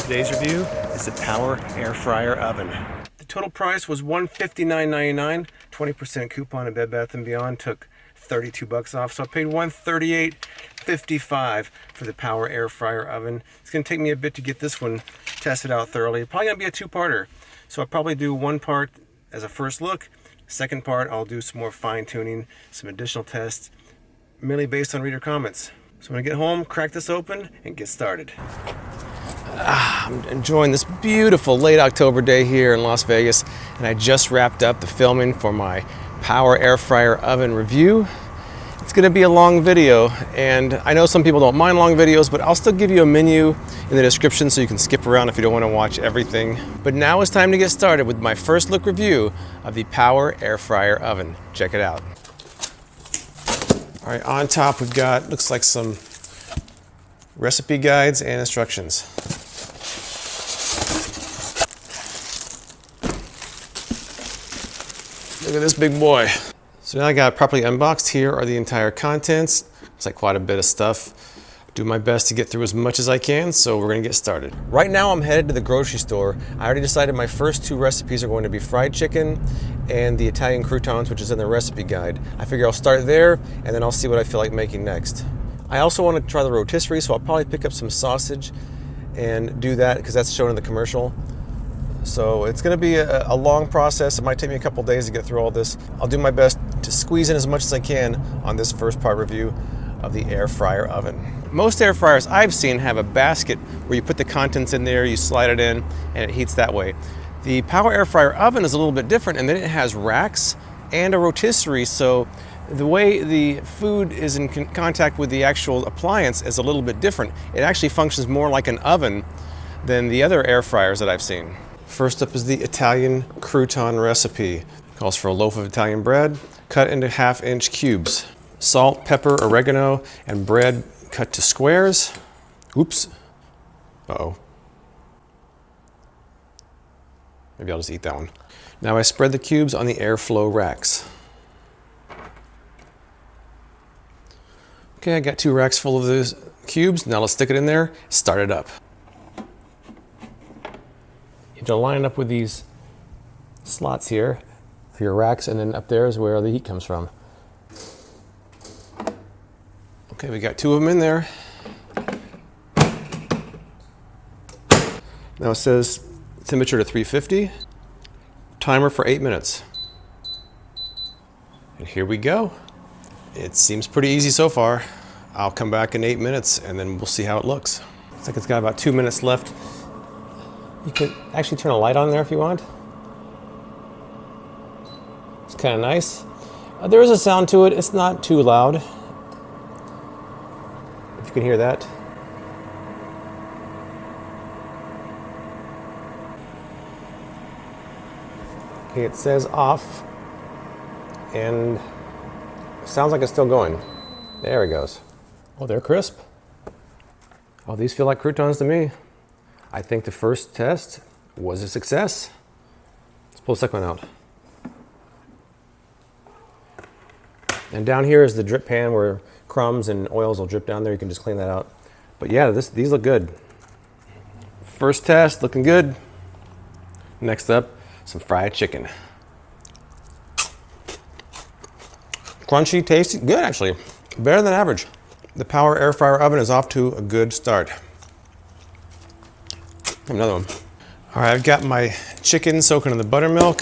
Today's review is the Power AirFryer Oven. The total price was $159.99. 20% coupon at Bed Bath & Beyond took $32 off, so I paid $138.55 for the Power AirFryer Oven. It's going to take me a bit to get this one tested out thoroughly. It's probably going to be a two-parter, so I'll probably do one part as a first look. Second part, I'll do some more fine-tuning, some additional tests, mainly based on reader comments. So when I get home, crack this open and get started. I'm enjoying this beautiful late October day here in Las Vegas, and I just wrapped up the filming for my Power AirFryer Oven review. It's going to be a long video, and I know some people don't mind long videos, but I'll still give you a menu in the description so you can skip around if you don't want to watch everything. But now it's time to get started with my first look review of the Power AirFryer Oven. Check it out. All right, on top we've got, looks like some recipe guides and instructions. Look at this big boy. So now I got it properly unboxed. Here are the entire contents. It's like quite a bit of stuff. Do my best to get through as much as I can, so we're gonna get started. Right now I'm headed to the grocery store. I already decided my first two recipes are going to be fried chicken and the Italian croutons, which is in the recipe guide. I figure I'll start there, and then I'll see what I feel like making next. I also want to try the rotisserie, so I'll probably pick up some sausage and do that, because that's shown in the commercial. So it's going to be a long process. It might take me a couple days to get through all this. I'll do my best to squeeze in as much as I can on this first part review of the air fryer oven. Most air fryers I've seen have a basket where you put the contents in there, you slide it in, and it heats that way. The Power Air Fryer Oven is a little bit different, and then it has racks and a rotisserie, so the way the food is in contact with the actual appliance is a little bit different. It actually functions more like an oven than the other air fryers that I've seen. First up is the Italian crouton recipe. It calls for a loaf of Italian bread cut into 1/2-inch cubes. Salt, pepper, oregano, and bread cut to squares. Oops. Uh-oh. Maybe I'll just eat that one. Now I spread the cubes on the airflow racks. Okay, I got 2 racks full of those cubes. Now let's stick it in there, start it up. You have to line up with these slots here for your racks, and then up there is where the heat comes from. Okay, we got 2 of them in there. Now it says temperature to 350, timer for 8 minutes. And here we go. It seems pretty easy so far. I'll come back in 8 minutes and then we'll see how it looks. Looks like it's got about 2 minutes left. You can actually turn a light on there if you want. It's kind of nice. There is a sound to it. It's not too loud. If you can hear that. Okay, it says off, and sounds like it's still going. There it goes. Oh, they're crisp. Oh, these feel like croutons to me. I think the first test was a success. Let's pull the second one out. And down here is the drip pan where crumbs and oils will drip down there. You can just clean that out. But yeah, these look good. First test, looking good. Next up, some fried chicken. Crunchy, tasty, good actually. Better than average. The Power Air Fryer Oven is off to a good start. Another one. All right, I've got my chicken soaking in the buttermilk.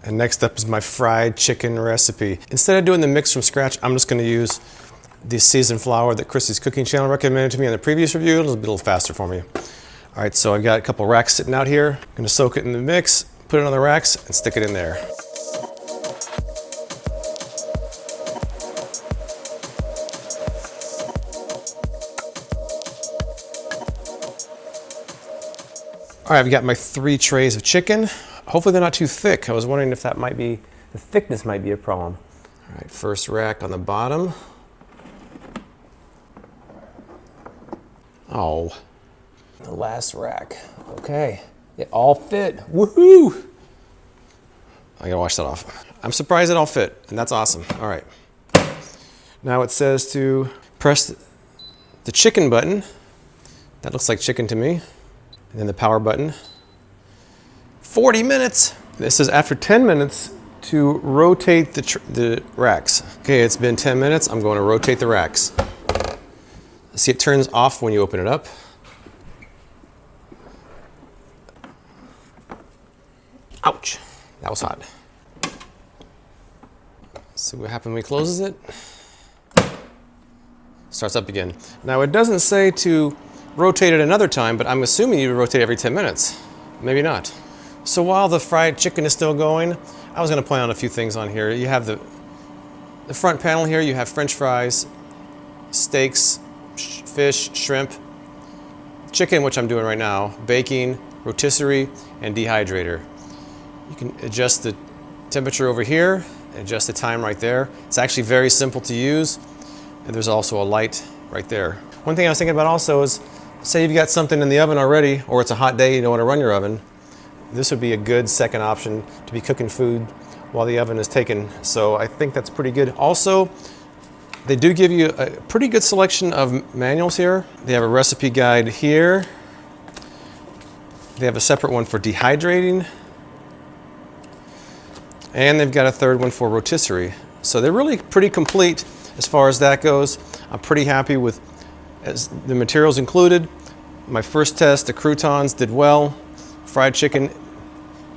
And next up is my fried chicken recipe. Instead of doing the mix from scratch, I'm just gonna use the seasoned flour that Chrissy's cooking channel recommended to me in the previous review. It'll be a little faster for me. All right, so I've got a couple racks sitting out here. I'm gonna soak it in the mix, put it on the racks, and stick it in there. All right, I've got my 3 trays of chicken. Hopefully they're not too thick. I was wondering if that might be, the thickness might be a problem. All right, first rack on the bottom. Oh, the last rack. Okay, it all fit. Woohoo! I gotta wash that off. I'm surprised it all fit, and that's awesome. All right. Now it says to press the chicken button. That looks like chicken to me. and then the power button. 40 minutes. This says after 10 minutes to rotate the racks. Okay, it's been 10 minutes. I'm going to rotate the racks. See, it turns off when you open it up. Ouch, that was hot. See what happens when we closes it. Starts up again. Now it doesn't say to rotate it another time, but I'm assuming you rotate every 10 minutes. Maybe not. So while the fried chicken is still going, I was going to point out a few things on here. You have the front panel here. You have French fries, steaks, fish, shrimp, chicken, which I'm doing right now, baking, rotisserie, and dehydrator. You can adjust the temperature over here, adjust the time right there. It's actually very simple to use, and there's also a light right there. One thing I was thinking about also is, say you've got something in the oven already, or it's a hot day, you don't want to run your oven. This would be a good second option to be cooking food while the oven is taken. So I think that's pretty good. Also, they do give you a pretty good selection of manuals here. They have a recipe guide here. They have a separate one for dehydrating. And they've got a third one for rotisserie. So they're really pretty complete as far as that goes. I'm pretty happy with the materials included. My first test, the croutons did well. Fried chicken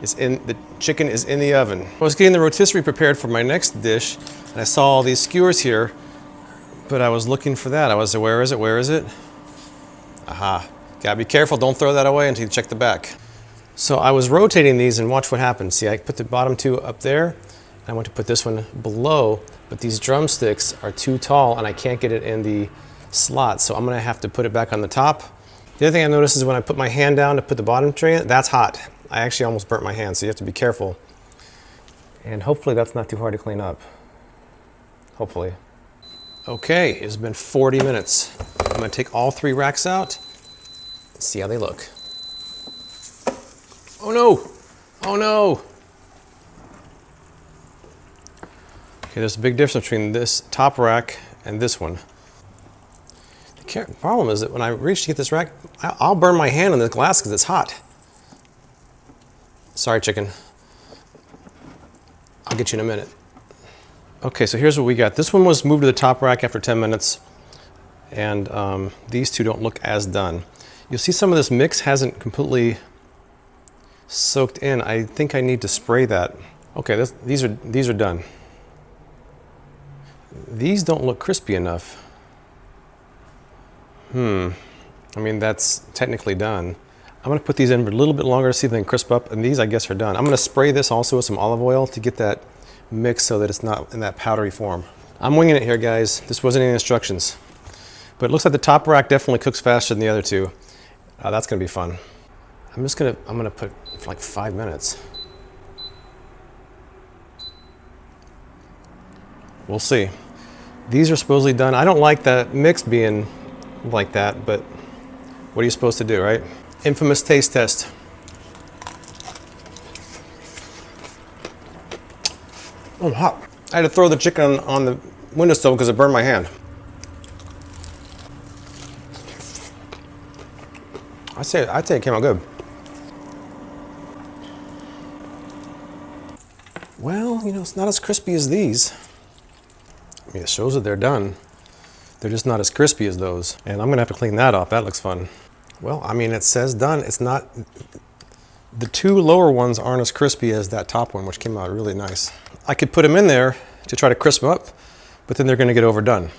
is in the oven. I was getting the rotisserie prepared for my next dish, and I saw all these skewers here, but I was looking for that. I was like, where is it? Where is it? Aha. Gotta be careful, don't throw that away until you check the back. So I was rotating these, and watch what happened. See, I put the bottom two up there, and I want to put this one below, but these drumsticks are too tall, and I can't get it in the slot, so I'm gonna have to put it back on the top. The other thing I noticed is when I put my hand down to put the bottom tray in, that's hot. I actually almost burnt my hand, so you have to be careful. And hopefully that's not too hard to clean up. Hopefully. Okay, it's been 40 minutes. I'm gonna take all 3 racks out and see how they look. Oh no! Oh no! Okay, there's a big difference between this top rack and this one. The problem is that when I reach to get this rack, I'll burn my hand on this glass because it's hot. Sorry, chicken. I'll get you in a minute. Okay, so here's what we got. This one was moved to the top rack after 10 minutes, and these two don't look as done. You'll see some of this mix hasn't completely soaked in. I think I need to spray that. Okay, these are done. These don't look crispy enough. I mean, that's technically done. I'm gonna put these in for a little bit longer to see if they can crisp up, and these I guess are done. I'm gonna spray this also with some olive oil to get that mix so that it's not in that powdery form. I'm winging it here, guys. This wasn't any instructions. But it looks like the top rack definitely cooks faster than the other two. That's gonna be fun. I'm gonna put for like 5 minutes. We'll see. These are supposedly done. I don't like that mix being like that, but what are you supposed to do, right? Infamous taste test. Oh, hot. I had to throw the chicken on the windowsill because it burned my hand. I'd say it came out good. Well, you know, it's not as crispy as these. I mean, it shows that they're done. They're just not as crispy as those. And I'm gonna have to clean that off. That looks fun. Well, I mean, it says done. It's not, the 2 lower ones aren't as crispy as that top one, which came out really nice. I could put them in there to try to crisp them up, but then they're gonna get overdone.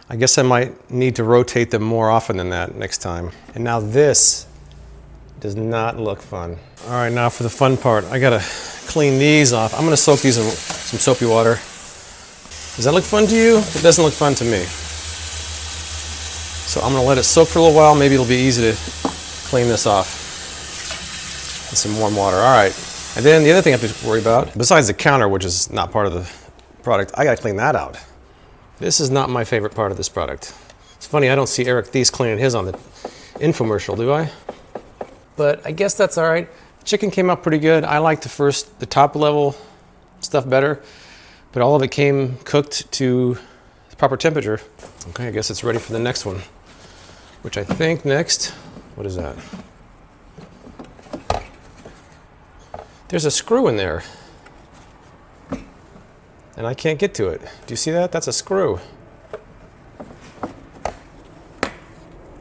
I guess I might need to rotate them more often than that next time. And now this does not look fun. All right, now for the fun part. I gotta clean these off. I'm gonna soak these in some soapy water. Does that look fun to you? It doesn't look fun to me. So I'm gonna let it soak for a little while. Maybe it'll be easy to clean this off in some warm water. All right. And then the other thing I have to worry about, besides the counter, which is not part of the product, I gotta clean that out. This is not my favorite part of this product. It's funny, I don't see Eric Theiss cleaning his on the infomercial, do I? But I guess that's all right. Chicken came out pretty good. I like the top level stuff better, but all of it came cooked to the proper temperature. Okay, I guess it's ready for the next one, which I think next, what is that? There's a screw in there. And I can't get to it. Do you see that? That's a screw.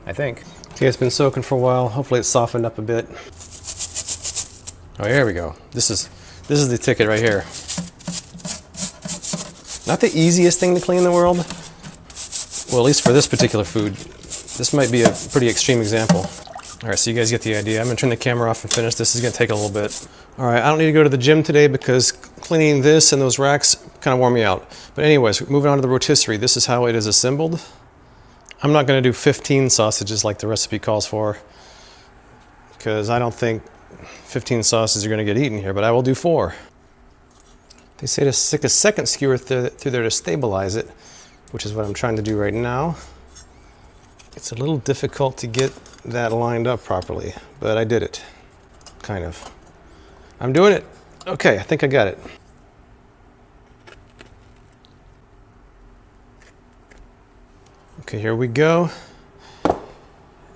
I think. Okay, it's been soaking for a while. Hopefully it's softened up a bit. Oh, here we go. This is the ticket right here. Not the easiest thing to clean in the world. Well, at least for this particular food. This might be a pretty extreme example. All right, so you guys get the idea. I'm gonna turn the camera off and finish. This is gonna take a little bit. All right, I don't need to go to the gym today because cleaning this and those racks kind of wore me out. But anyways, moving on to the rotisserie. This is how it is assembled. I'm not gonna do 15 sausages like the recipe calls for because I don't think 15 sausages are gonna get eaten here, but I will do 4. They say to stick a second skewer through there to stabilize it, which is what I'm trying to do right now. It's a little difficult to get that lined up properly, but I did it, kind of. I'm doing it. Okay, I think I got it. Okay, here we go.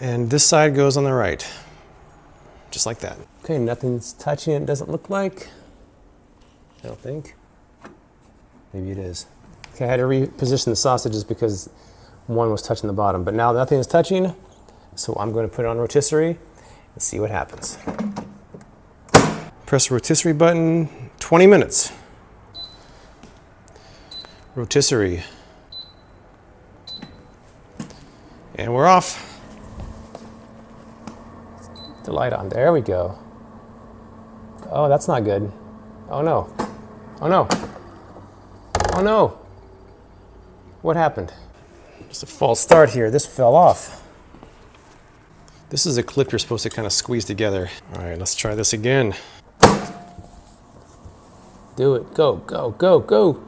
And this side goes on the right, just like that. Okay, nothing's touching it, doesn't look like. I don't think. Maybe it is. Okay, I had to reposition the sausages because one was touching the bottom, but now nothing is touching, so I'm going to put it on rotisserie and see what happens. Press the rotisserie button, 20 minutes. Rotisserie. And we're off. The light on, there we go. Oh, that's not good. Oh no. Oh no. Oh no. What happened? Just a false start here. This fell off. This is a clip you're supposed to kind of squeeze together. All right, let's try this again. Do it. Go, go, go, go.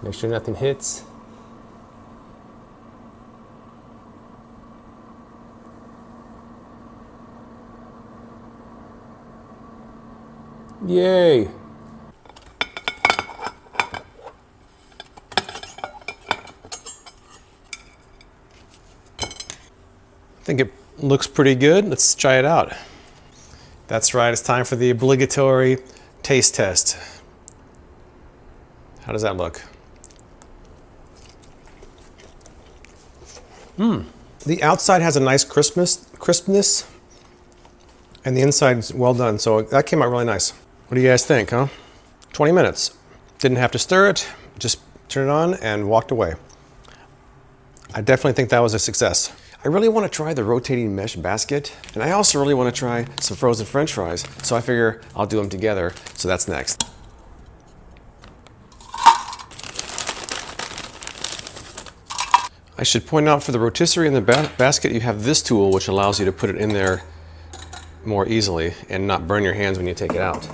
Make sure nothing hits. Yay! I think it looks pretty good. Let's try it out. That's right, it's time for the obligatory taste test. How does that look? The outside has a nice crispness, and the inside's well done, so that came out really nice. What do you guys think, huh? 20 minutes. Didn't have to stir it, just turn it on and walked away. I definitely think that was a success. I really want to try the rotating mesh basket, and I also really want to try some frozen French fries, so I figure I'll do them together, so that's next. I should point out for the rotisserie in the basket, you have this tool which allows you to put it in there more easily and not burn your hands when you take it out.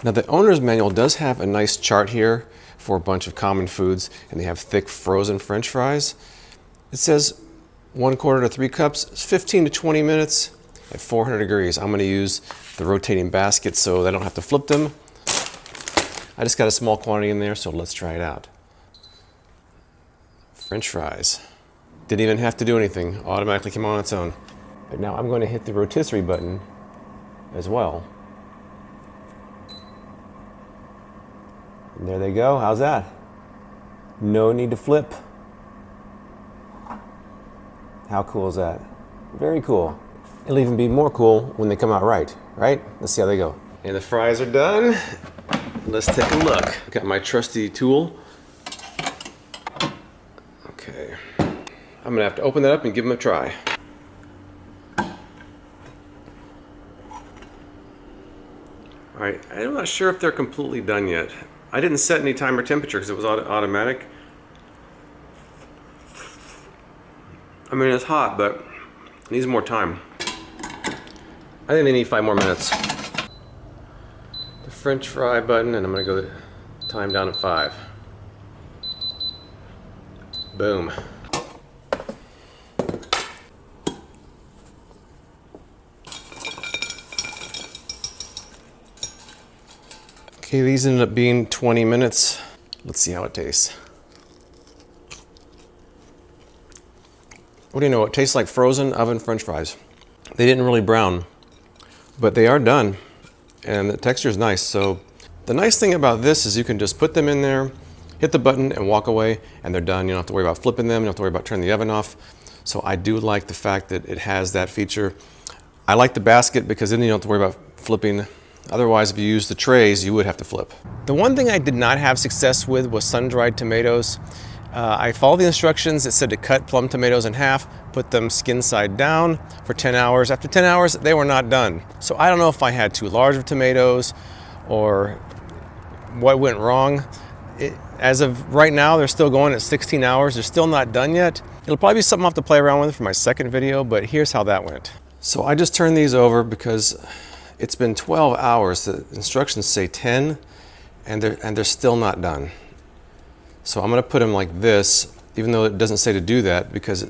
Now the owner's manual does have a nice chart here for a bunch of common foods, and they have thick frozen French fries. It says 1/4 to 3 cups, 15 to 20 minutes at 400 degrees. I'm gonna use the rotating basket so I don't have to flip them. I just got a small quantity in there, so let's try it out. French fries. Didn't even have to do anything, automatically came on its own. But now I'm going to hit the rotisserie button as well. And there they go, how's that? No need to flip. How cool is that? Very cool. It'll even be more cool when they come out right? Let's see how they go. And the fries are done. Let's take a look. Got my trusty tool. Okay. I'm gonna have to open that up and give them a try. All right, I'm not sure if they're completely done yet. I didn't set any timer temperature because it was automatic. I mean, it's hot, but it needs more time. I think they need 5 more minutes. The French fry button, and I'm gonna go time down to 5. Boom. Okay, these ended up being 20 minutes. Let's see how it tastes. What do you know? It tastes like frozen oven French fries. They didn't really brown, but they are done, and the texture is nice. So the nice thing about this is you can just put them in there, hit the button, and walk away, and they're done. You don't have to worry about flipping them. You don't have to worry about turning the oven off. So I do like the fact that it has that feature. I like the basket because then you don't have to worry about flipping. Otherwise, if you use the trays, you would have to flip. The one thing I did not have success with was sun-dried tomatoes. I followed the instructions. It said to cut plum tomatoes in half, put them skin side down for 10 hours. After 10 hours, they were not done. So I don't know if I had too large of tomatoes or what went wrong. As of right now, they're still going at 16 hours. They're still not done yet. It'll probably be something I'll have to play around with for my second video, but here's how that went. So I just turned these over because it's been 12 hours. The instructions say 10, and they're still not done. So I'm gonna put them like this, even though it doesn't say to do that, because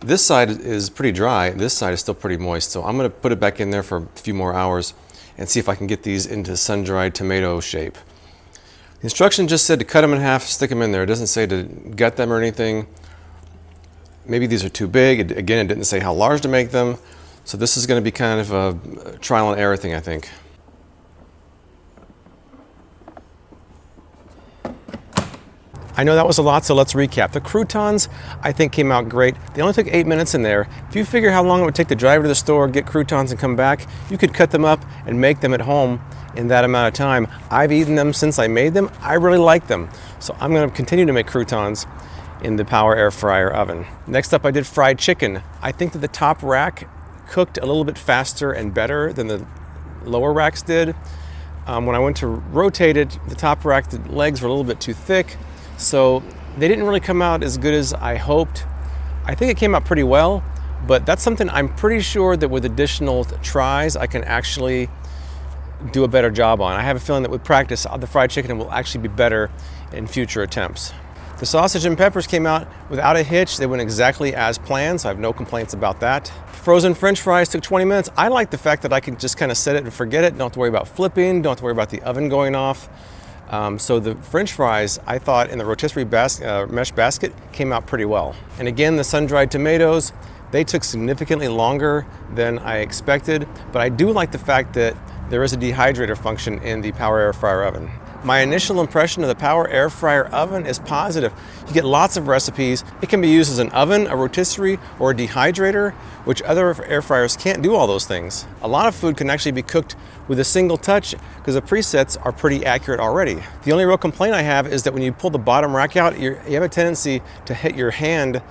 this side is pretty dry, this side is still pretty moist. So I'm gonna put it back in there for a few more hours and see if I can get these into sun-dried tomato shape. The instruction just said to cut them in half, stick them in there. It doesn't say to gut them or anything. Maybe these are too big. Again, it didn't say how large to make them. So this is gonna be kind of a trial and error thing, I think. I know that was a lot, so let's recap. The croutons, I think, came out great. They only took 8 minutes in there. If you figure how long it would take to drive to the store, get croutons, and come back, you could cut them up and make them at home in that amount of time. I've eaten them since I made them. I really like them. So I'm gonna continue to make croutons in the Power Air Fryer Oven. Next up, I did fried chicken. I think that the top rack cooked a little bit faster and better than the lower racks did. When I went to rotate it, the top rack, the legs were a little bit too thick. So they didn't really come out as good as I hoped. I think it came out pretty well, but that's something I'm pretty sure that with additional tries, I can actually do a better job on. I have a feeling that with practice, the fried chicken will actually be better in future attempts. The sausage and peppers came out without a hitch. They went exactly as planned, so I have no complaints about that. Frozen French fries took 20 minutes. I like the fact that I can just kind of set it and forget it. Don't have to worry about flipping, don't have to worry about the oven going off. So the French fries, I thought in the rotisserie mesh basket came out pretty well. And again, the sun-dried tomatoes, they took significantly longer than I expected, but I do like the fact that there is a dehydrator function in the Power Air Fryer Oven. My initial impression of the Power Air Fryer Oven is positive. You get lots of recipes. It can be used as an oven, a rotisserie, or a dehydrator, which other air fryers can't do all those things. A lot of food can actually be cooked with a single touch because the presets are pretty accurate already. The only real complaint I have is that when you pull the bottom rack out, you have a tendency to hit your hand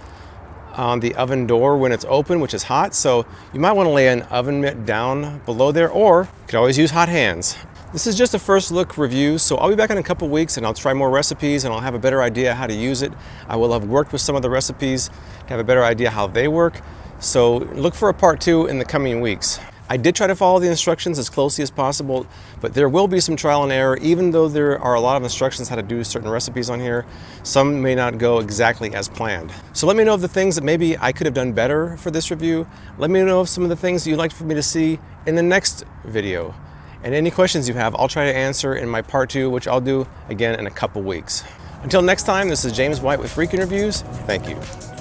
on the oven door when it's open, which is hot. So you might want to lay an oven mitt down below there, or you could always use hot hands. This is just a first look review, so I'll be back in a couple weeks and I'll try more recipes and I'll have a better idea how to use it. I will have worked with some of the recipes to have a better idea how they work. So look for a part 2 in the coming weeks. I did try to follow the instructions as closely as possible, but there will be some trial and error. Even though there are a lot of instructions how to do certain recipes on here, some may not go exactly as planned. So let me know of the things that maybe I could have done better for this review. Let me know of some of the things you'd like for me to see in the next video. And any questions you have, I'll try to answer in my part 2, which I'll do again in a couple weeks. Until next time, this is James White with Freakin' Reviews. Thank you.